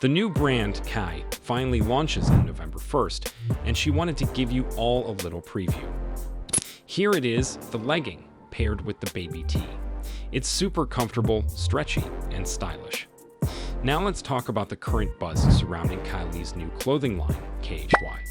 The new brand, Kai, finally launches on November 1st, and she wanted to give you all a little preview. Here it is, the legging, paired with the baby tee. It's super comfortable, stretchy, and stylish. Now let's talk about the current buzz surrounding Kylie's new clothing line, KHY.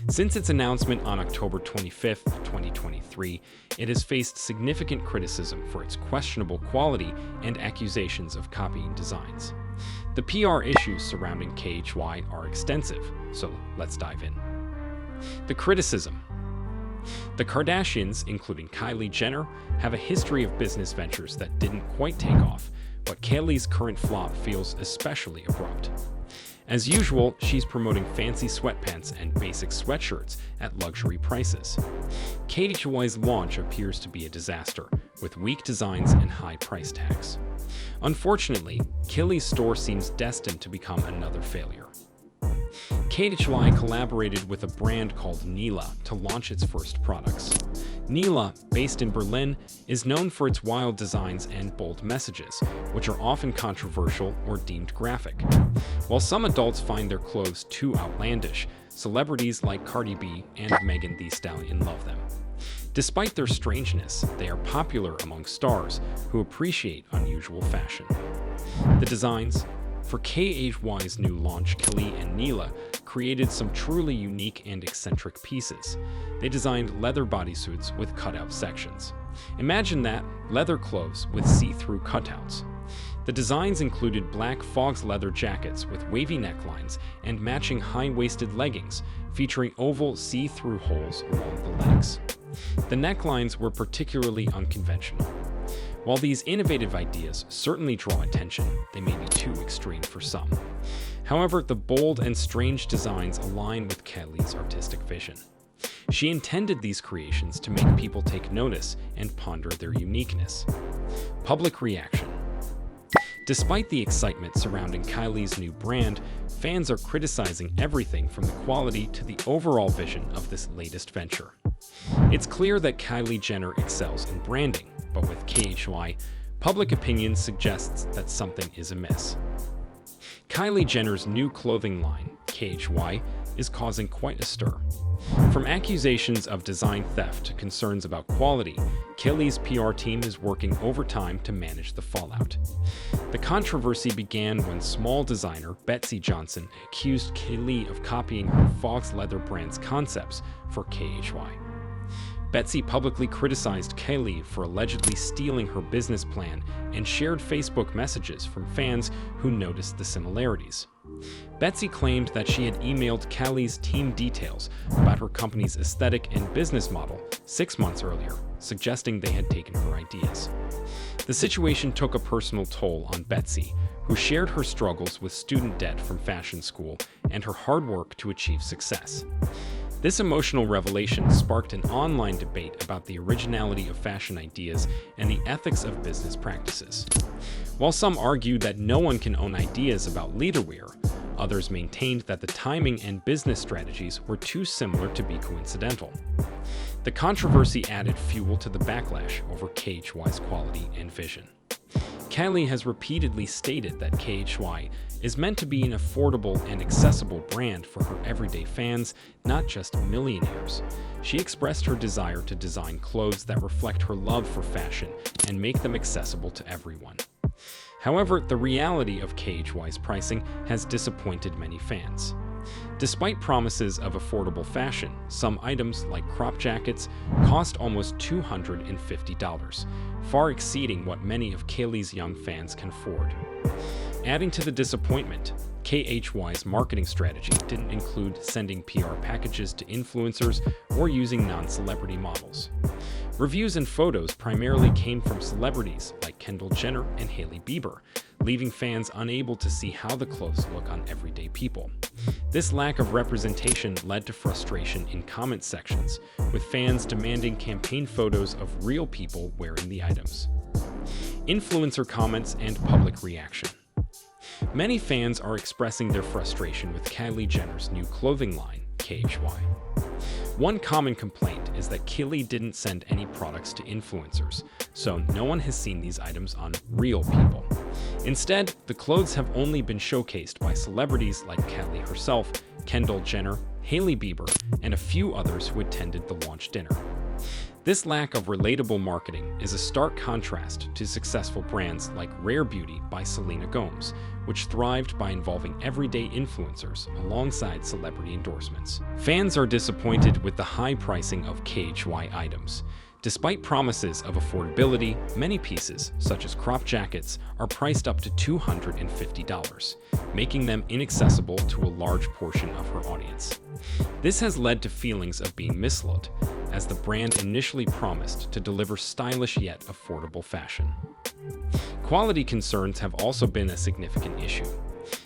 Since its announcement on October 25, 2023, it has faced significant criticism for its questionable quality and accusations of copying designs. The PR issues surrounding KHY are extensive, so let's dive in. The criticism. The Kardashians, including Kylie Jenner, have a history of business ventures that didn't quite take off, but Kylie's current flop feels especially abrupt. As usual, she's promoting fancy sweatpants and basic sweatshirts at luxury prices. KHY's launch appears to be a disaster, with weak designs and high price tags. Unfortunately, Kylie's store seems destined to become another failure. KHY collaborated with a brand called Nila to launch its first products. Nila, based in Berlin, is known for its wild designs and bold messages, which are often controversial or deemed graphic. While some adults find their clothes too outlandish, celebrities like Cardi B and Megan Thee Stallion love them. Despite their strangeness, they are popular among stars who appreciate unusual fashion. The designs. For KHY's new launch, Kylie and Nila created some truly unique and eccentric pieces. They designed leather bodysuits with cutout sections. Imagine that, leather clothes with see-through cutouts. The designs included black fox leather jackets with wavy necklines and matching high-waisted leggings, featuring oval see-through holes along the legs. The necklines were particularly unconventional. While these innovative ideas certainly draw attention, they may be too extreme for some. However, the bold and strange designs align with Kylie's artistic vision. She intended these creations to make people take notice and ponder their uniqueness. Public reaction. Despite the excitement surrounding Kylie's new brand, fans are criticizing everything from the quality to the overall vision of this latest venture. It's clear that Kylie Jenner excels in branding, but with KHY, public opinion suggests that something is amiss. Kylie Jenner's new clothing line, KHY, is causing quite a stir. From accusations of design theft to concerns about quality, Kylie's PR team is working overtime to manage the fallout. The controversy began when small designer Betsy Johnson accused Kylie of copying her Fox leather brand's concepts for KHY. Betsy publicly criticized Kylie for allegedly stealing her business plan and shared Facebook messages from fans who noticed the similarities. Betsy claimed that she had emailed Kylie's team details about her company's aesthetic and business model 6 months earlier, suggesting they had taken her ideas. The situation took a personal toll on Betsy, who shared her struggles with student debt from fashion school and her hard work to achieve success. This emotional revelation sparked an online debate about the originality of fashion ideas and the ethics of business practices. While some argued that no one can own ideas about leatherwear, others maintained that the timing and business strategies were too similar to be coincidental. The controversy added fuel to the backlash over KHY's quality and vision. Kylie has repeatedly stated that KHY is meant to be an affordable and accessible brand for her everyday fans, not just millionaires. She expressed her desire to design clothes that reflect her love for fashion and make them accessible to everyone. However, the reality of KHY's pricing has disappointed many fans. Despite promises of affordable fashion, some items like crop jackets cost almost $250, far exceeding what many of Kylie's young fans can afford. Adding to the disappointment, KHY's marketing strategy didn't include sending PR packages to influencers or using non-celebrity models. Reviews and photos primarily came from celebrities like Kendall Jenner and Hailey Bieber, leaving fans unable to see how the clothes look on everyday people. This lack of representation led to frustration in comment sections, with fans demanding campaign photos of real people wearing the items. Influencer comments and public reaction. Many fans are expressing their frustration with Kylie Jenner's new clothing line, KHY. One common complaint is that Kylie didn't send any products to influencers, so no one has seen these items on real people. Instead, the clothes have only been showcased by celebrities like Kylie herself, Kendall Jenner, Hailey Bieber, and a few others who attended the launch dinner. This lack of relatable marketing is a stark contrast to successful brands like Rare Beauty by Selena Gomez, which thrived by involving everyday influencers alongside celebrity endorsements. Fans are disappointed with the high pricing of KHY items. Despite promises of affordability, many pieces, such as crop jackets, are priced up to $250, making them inaccessible to a large portion of her audience. This has led to feelings of being misled, as the brand initially promised to deliver stylish yet affordable fashion. Quality concerns have also been a significant issue.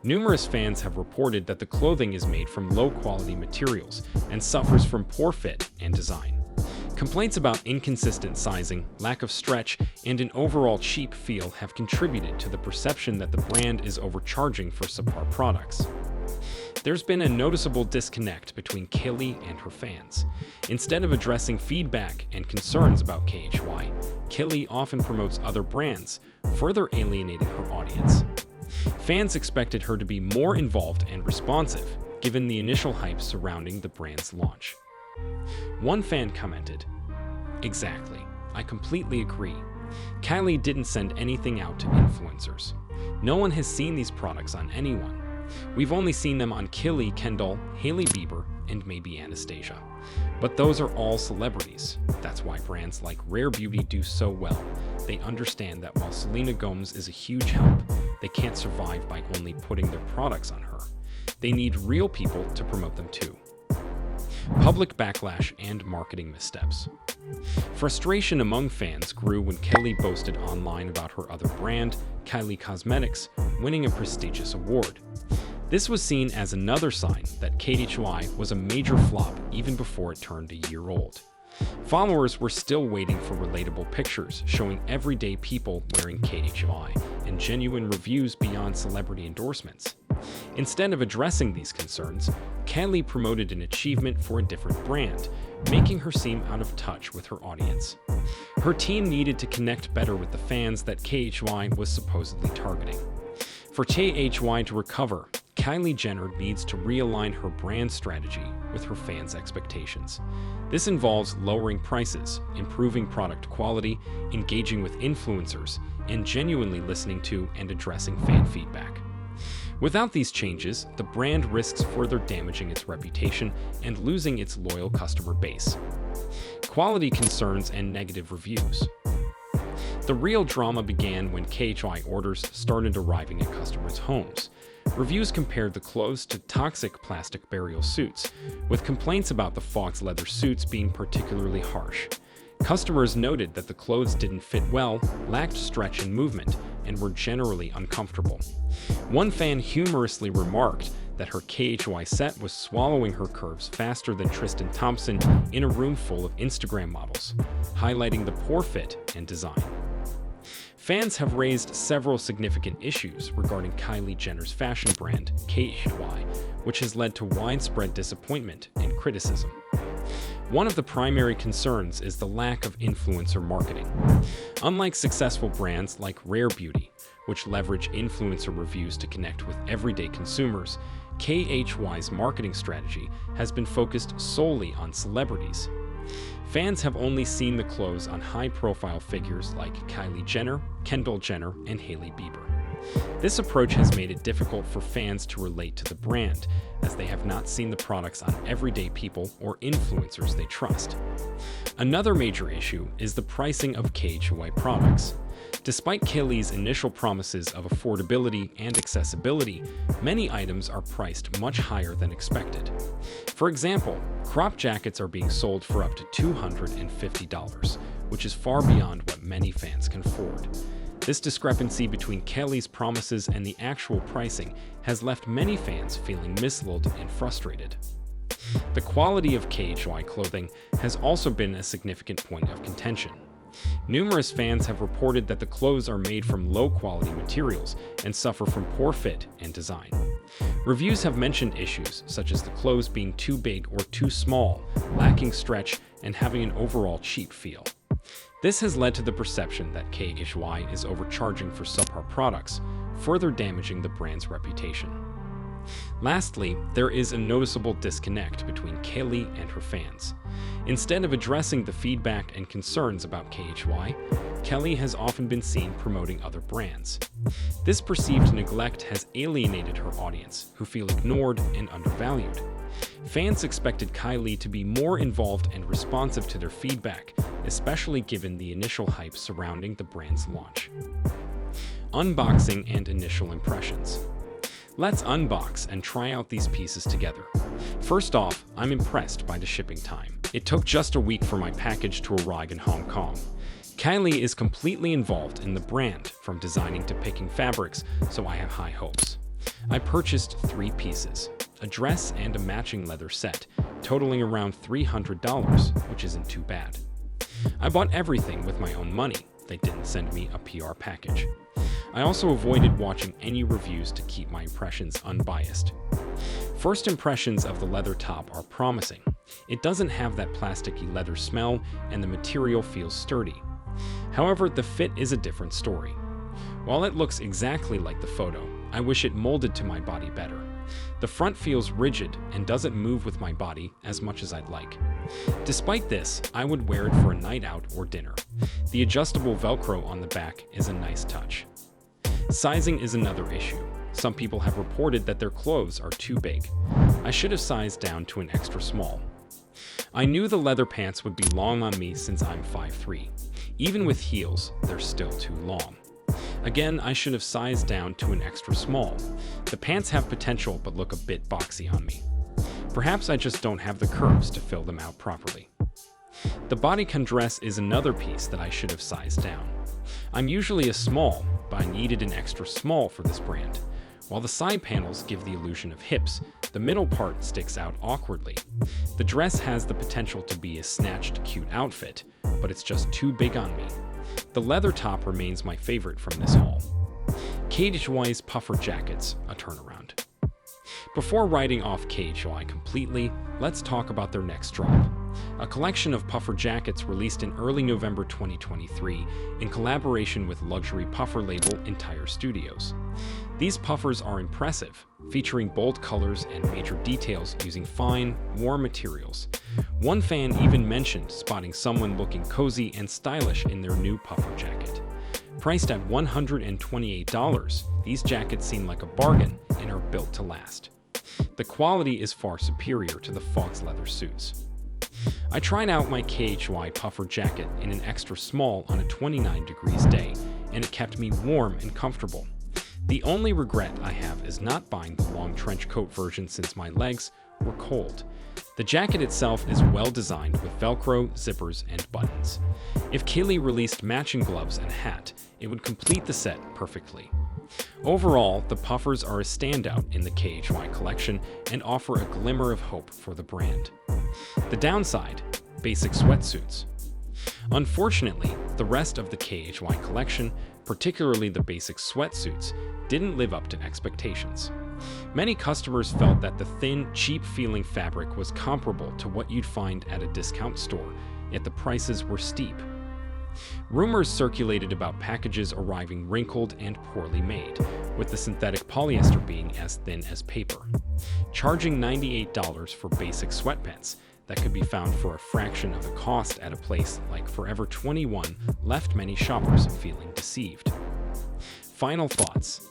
Numerous fans have reported that the clothing is made from low-quality materials and suffers from poor fit and design. Complaints about inconsistent sizing, lack of stretch, and an overall cheap feel have contributed to the perception that the brand is overcharging for subpar products. There's been a noticeable disconnect between Kylie and her fans. Instead of addressing feedback and concerns about KHY, Kylie often promotes other brands, further alienating her audience. Fans expected her to be more involved and responsive, given the initial hype surrounding the brand's launch. One fan commented, "Exactly, I completely agree. Kylie didn't send anything out to influencers. No one has seen these products on anyone. We've only seen them on Kylie, Kendall, Hailey Bieber, and maybe Anastasia. But those are all celebrities. That's why brands like Rare Beauty do so well. They understand that while Selena Gomez is a huge help, they can't survive by only putting their products on her. They need real people to promote them too." Public backlash and marketing missteps. Frustration among fans grew when Kylie boasted online about her other brand, Kylie Cosmetics, winning a prestigious award. This was seen as another sign that KHY was a major flop even before it turned a year old. Followers were still waiting for relatable pictures showing everyday people wearing KHY and genuine reviews beyond celebrity endorsements. Instead of addressing these concerns, Kylie promoted an achievement for a different brand, making her seem out of touch with her audience. Her team needed to connect better with the fans that KHY was supposedly targeting. For KHY to recover, Kylie Jenner needs to realign her brand strategy with her fans' expectations. This involves lowering prices, improving product quality, engaging with influencers, and genuinely listening to and addressing fan feedback. Without these changes, the brand risks further damaging its reputation and losing its loyal customer base. Quality concerns and negative reviews. The real drama began when KHY orders started arriving at customers' homes. Reviews compared the clothes to toxic plastic burial suits, with complaints about the fox leather suits being particularly harsh. Customers noted that the clothes didn't fit well, lacked stretch and movement, and were generally uncomfortable. One fan humorously remarked that her KHY set was swallowing her curves faster than Tristan Thompson in a room full of Instagram models, highlighting the poor fit and design. Fans have raised several significant issues regarding Kylie Jenner's fashion brand, KHY, which has led to widespread disappointment and criticism. One of the primary concerns is the lack of influencer marketing. Unlike successful brands like Rare Beauty, which leverage influencer reviews to connect with everyday consumers, KHY's marketing strategy has been focused solely on celebrities. Fans have only seen the clothes on high-profile figures like Kylie Jenner, Kendall Jenner, and Hailey Bieber. This approach has made it difficult for fans to relate to the brand, as they have not seen the products on everyday people or influencers they trust. Another major issue is the pricing of KHY products. Despite Kylie's initial promises of affordability and accessibility, many items are priced much higher than expected. For example, crop jackets are being sold for up to $250, which is far beyond what many fans can afford. This discrepancy between Kylie's promises and the actual pricing has left many fans feeling misled and frustrated. The quality of KHY clothing has also been a significant point of contention. Numerous fans have reported that the clothes are made from low-quality materials and suffer from poor fit and design. Reviews have mentioned issues such as the clothes being too big or too small, lacking stretch, and having an overall cheap feel. This has led to the perception that KHY is overcharging for subpar products, further damaging the brand's reputation. Lastly, there is a noticeable disconnect between Kylie and her fans. Instead of addressing the feedback and concerns about KHY, Kylie has often been seen promoting other brands. This perceived neglect has alienated her audience, who feel ignored and undervalued. Fans expected Kylie to be more involved and responsive to their feedback, especially given the initial hype surrounding the brand's launch. Unboxing and initial impressions. Let's unbox and try out these pieces together. First off, I'm impressed by the shipping time. It took just a week for my package to arrive in Hong Kong. Kylie is completely involved in the brand, from designing to picking fabrics, so I have high hopes. I purchased 3 pieces, a dress and a matching leather set, totaling around $300, which isn't too bad. I bought everything with my own money. They didn't send me a PR package. I also avoided watching any reviews to keep my impressions unbiased. First impressions of the leather top are promising. It doesn't have that plasticky leather smell, and the material feels sturdy. However, the fit is a different story. While it looks exactly like the photo, I wish it molded to my body better. The front feels rigid and doesn't move with my body as much as I'd like. Despite this, I would wear it for a night out or dinner. The adjustable Velcro on the back is a nice touch. Sizing is another issue. Some people have reported that their clothes are too big. I should have sized down to an extra small. I knew the leather pants would be long on me since I'm 5'3". Even with heels, they're still too long. Again, I should have sized down to an extra small. The pants have potential but look a bit boxy on me. Perhaps I just don't have the curves to fill them out properly. The bodycon dress is another piece that I should have sized down. I'm usually a small, but I needed an extra small for this brand. While the side panels give the illusion of hips, the middle part sticks out awkwardly. The dress has the potential to be a snatched, cute outfit, but it's just too big on me. The leather top remains my favorite from this haul. KHY's puffer jackets, a turnaround. Before writing off KHY completely, let's talk about their next drop. A collection of puffer jackets released in early November 2023 in collaboration with luxury puffer label Entire Studios. These puffers are impressive, featuring bold colors and major details using fine, warm materials. One fan even mentioned spotting someone looking cozy and stylish in their new puffer jacket. Priced at $128, these jackets seem like a bargain and are built to last. The quality is far superior to the Fox leather suits. I tried out my KHY puffer jacket in an extra small on a 29 degrees day, and it kept me warm and comfortable. The only regret I have is not buying the long trench coat version since my legs were cold. The jacket itself is well designed with Velcro, zippers, and buttons. If Kylie released matching gloves and hat, it would complete the set perfectly. Overall, the puffers are a standout in the KHY collection and offer a glimmer of hope for the brand. The downside: basic sweatsuits. Unfortunately, the rest of the KHY collection, particularly the basic sweatsuits, didn't live up to expectations. Many customers felt that the thin, cheap-feeling fabric was comparable to what you'd find at a discount store, yet the prices were steep. Rumors circulated about packages arriving wrinkled and poorly made, with the synthetic polyester being as thin as paper. Charging $98 for basic sweatpants that could be found for a fraction of the cost at a place like Forever 21 left many shoppers feeling deceived. Final thoughts.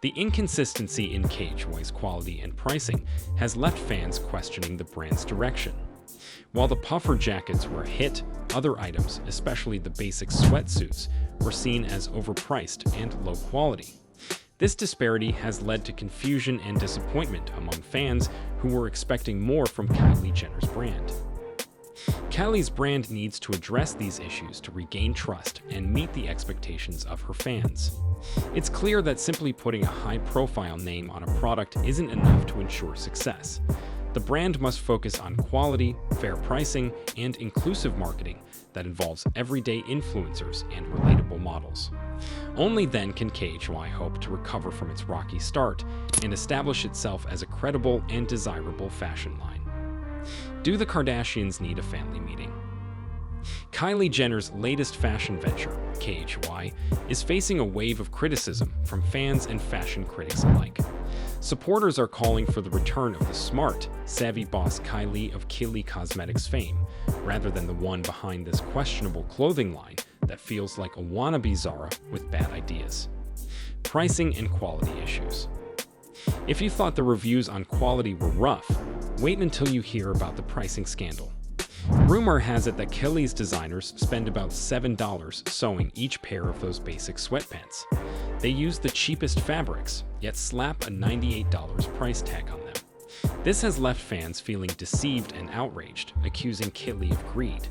The inconsistency in KHY's quality and pricing has left fans questioning the brand's direction. While the puffer jackets were a hit, other items, especially the basic sweatsuits, were seen as overpriced and low quality. This disparity has led to confusion and disappointment among fans who were expecting more from Kylie Jenner's brand. Kylie's brand needs to address these issues to regain trust and meet the expectations of her fans. It's clear that simply putting a high-profile name on a product isn't enough to ensure success. The brand must focus on quality, fair pricing, and inclusive marketing that involves everyday influencers and relatable models. Only then can KHY hope to recover from its rocky start and establish itself as a credible and desirable fashion line. Do the Kardashians need a family meeting? Kylie Jenner's latest fashion venture, KHY, is facing a wave of criticism from fans and fashion critics alike. Supporters are calling for the return of the smart, savvy boss Kylie of Kylie Cosmetics fame, rather than the one behind this questionable clothing line that feels like a wannabe Zara with bad ideas. Pricing and quality issues. If you thought the reviews on quality were rough, wait until you hear about the pricing scandal. Rumor has it that Kylie's designers spend about $7 sewing each pair of those basic sweatpants. They use the cheapest fabrics, yet slap a $98 price tag on them. This has left fans feeling deceived and outraged, accusing Kylie of greed.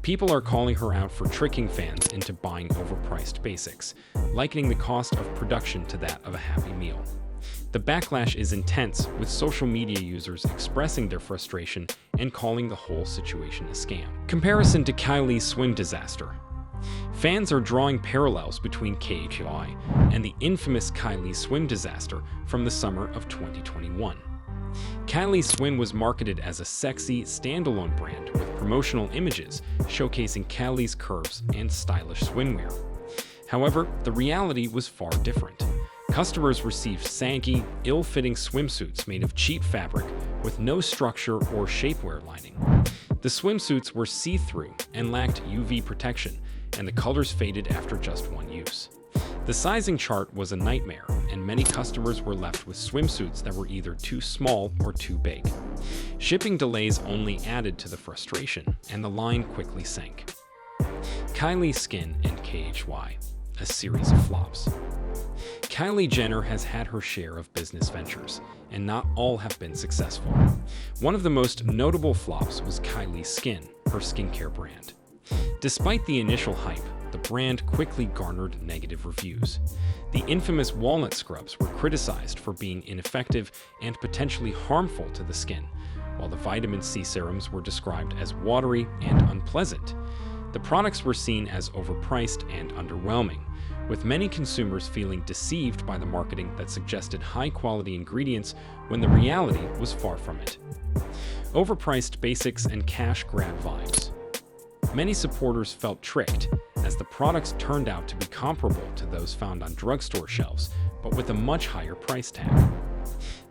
People are calling her out for tricking fans into buying overpriced basics, likening the cost of production to that of a Happy Meal. The backlash is intense, with social media users expressing their frustration and calling the whole situation a scam. Comparison to Kylie's swim disaster. Fans are drawing parallels between KHY and the infamous Kylie swim disaster from the summer of 2021. Kylie Swim was marketed as a sexy, standalone brand with promotional images showcasing Kylie's curves and stylish swimwear. However, the reality was far different. Customers received saggy, ill-fitting swimsuits made of cheap fabric with no structure or shapewear lining. The swimsuits were see-through and lacked UV protection, and the colors faded after just one use. The sizing chart was a nightmare, and many customers were left with swimsuits that were either too small or too big. Shipping delays only added to the frustration, and the line quickly sank. Kylie Skin and KHY, a series of flops. Kylie Jenner has had her share of business ventures, and not all have been successful. One of the most notable flops was Kylie Skin, her skincare brand. Despite the initial hype, the brand quickly garnered negative reviews. The infamous walnut scrubs were criticized for being ineffective and potentially harmful to the skin, while the vitamin C serums were described as watery and unpleasant. The products were seen as overpriced and underwhelming, with many consumers feeling deceived by the marketing that suggested high-quality ingredients when the reality was far from it. Overpriced basics and cash grab vibes. Many supporters felt tricked, as the products turned out to be comparable to those found on drugstore shelves, but with a much higher price tag.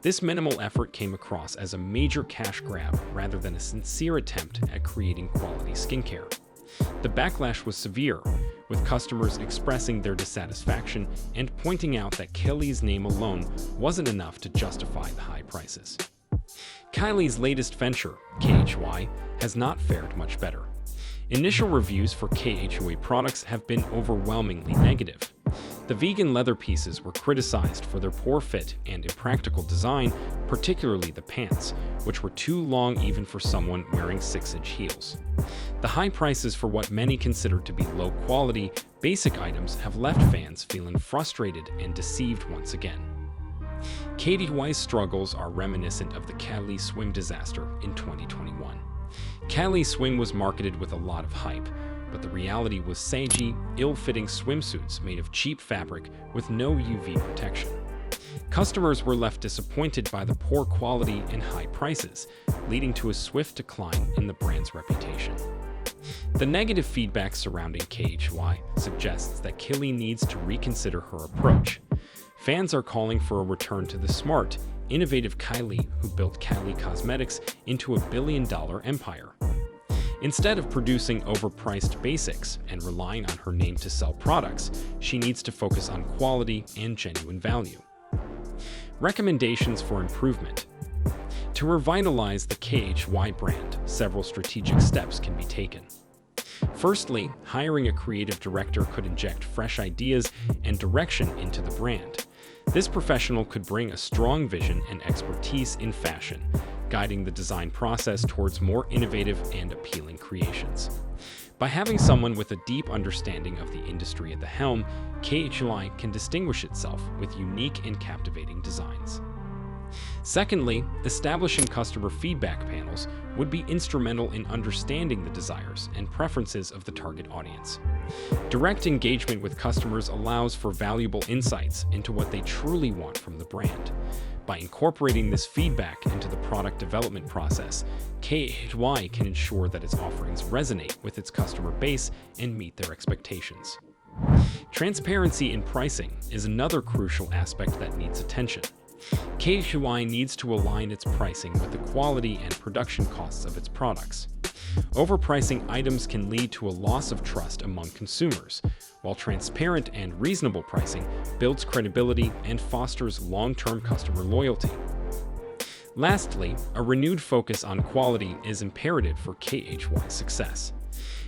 This minimal effort came across as a major cash grab rather than a sincere attempt at creating quality skincare. The backlash was severe, with customers expressing their dissatisfaction and pointing out that Kylie's name alone wasn't enough to justify the high prices. Kylie's latest venture, KHY, has not fared much better. Initial reviews for KHY products have been overwhelmingly negative. The vegan leather pieces were criticized for their poor fit and impractical design, particularly the pants, which were too long even for someone wearing 6-inch heels. The high prices for what many consider to be low-quality, basic items have left fans feeling frustrated and deceived once again. KHY's struggles are reminiscent of the Kylie Swim disaster in 2021. Kylie Swim was marketed with a lot of hype, but the reality was saggy, ill-fitting swimsuits made of cheap fabric with no UV protection. Customers were left disappointed by the poor quality and high prices, leading to a swift decline in the brand's reputation. The negative feedback surrounding KHY suggests that Kylie needs to reconsider her approach. Fans are calling for a return to the smart, innovative Kylie who built Kylie Cosmetics into a billion-dollar empire. Instead of producing overpriced basics and relying on her name to sell products, she needs to focus on quality and genuine value. Recommendations for improvement. To revitalize the KHY brand, several strategic steps can be taken. Firstly, hiring a creative director could inject fresh ideas and direction into the brand. This professional could bring a strong vision and expertise in fashion, guiding the design process towards more innovative and appealing creations. By having someone with a deep understanding of the industry at the helm, KHY can distinguish itself with unique and captivating designs. Secondly, establishing customer feedback panels would be instrumental in understanding the desires and preferences of the target audience. Direct engagement with customers allows for valuable insights into what they truly want from the brand. By incorporating this feedback into the product development process, KHY can ensure that its offerings resonate with its customer base and meet their expectations. Transparency in pricing is another crucial aspect that needs attention. KHY needs to align its pricing with the quality and production costs of its products. Overpricing items can lead to a loss of trust among consumers, while transparent and reasonable pricing builds credibility and fosters long-term customer loyalty. Lastly, a renewed focus on quality is imperative for KHY's success.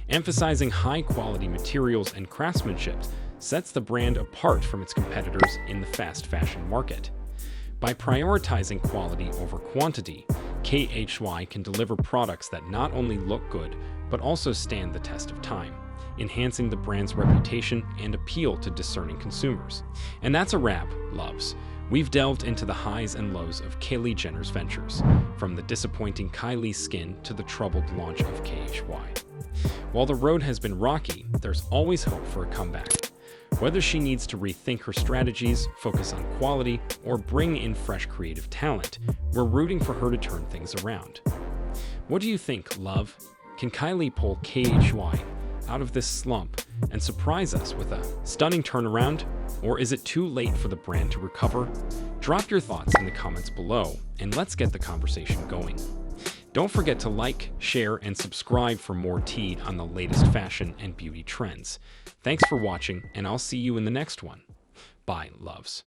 Emphasizing high-quality materials and craftsmanship sets the brand apart from its competitors in the fast fashion market. By prioritizing quality over quantity, KHY can deliver products that not only look good, but also stand the test of time, enhancing the brand's reputation and appeal to discerning consumers. And that's a wrap, loves. We've delved into the highs and lows of Kylie Jenner's ventures, from the disappointing Kylie skin to the troubled launch of KHY. While the road has been rocky, there's always hope for a comeback. Whether she needs to rethink her strategies, focus on quality, or bring in fresh creative talent, we're rooting for her to turn things around. What do you think, love? Can Kylie pull KHY out of this slump and surprise us with a stunning turnaround? Or is it too late for the brand to recover? Drop your thoughts in the comments below, and let's get the conversation going. Don't forget to like, share, and subscribe for more tea on the latest fashion and beauty trends. Thanks for watching, and I'll see you in the next one. Bye, loves.